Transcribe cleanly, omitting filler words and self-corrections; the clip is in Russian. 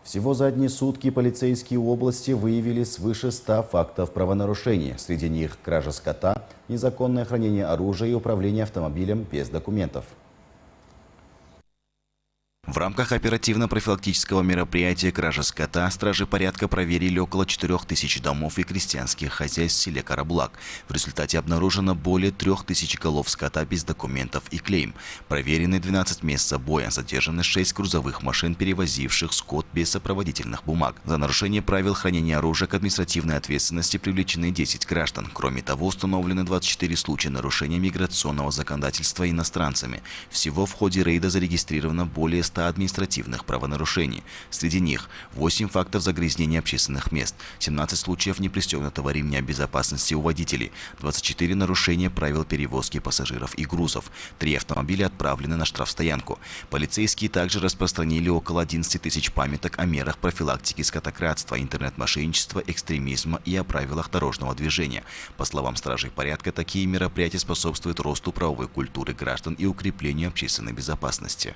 Всего за одни сутки полицейские области выявили свыше 100 фактов правонарушений. Среди них кража скота, незаконное хранение оружия и управление автомобилем без документов. В рамках оперативно-профилактического мероприятия «Кража скота» стражи порядка проверили около 4000 домов и крестьянских хозяйств в селе Карабулак. В результате обнаружено более 3000 голов скота без документов и клейм. Проверены 12 мест забоя, задержаны 6 грузовых машин, перевозивших скот без сопроводительных бумаг. За нарушение правил хранения оружия к административной ответственности привлечены 10 граждан. Кроме того, установлены 24 случая нарушения миграционного законодательства иностранцами. Всего в ходе рейда зарегистрировано более 100 административных правонарушений. Среди них 8 фактов загрязнения общественных мест, 17 случаев непристегнутого ремня безопасности у водителей, 24 нарушения правил перевозки пассажиров и грузов, 3 автомобиля отправлены на штрафстоянку. Полицейские также распространили около 11 тысяч памяток о мерах профилактики скотокрадства, интернет-мошенничества, экстремизма и о правилах дорожного движения. По словам стражей порядка, такие мероприятия способствуют росту правовой культуры граждан и укреплению общественной безопасности.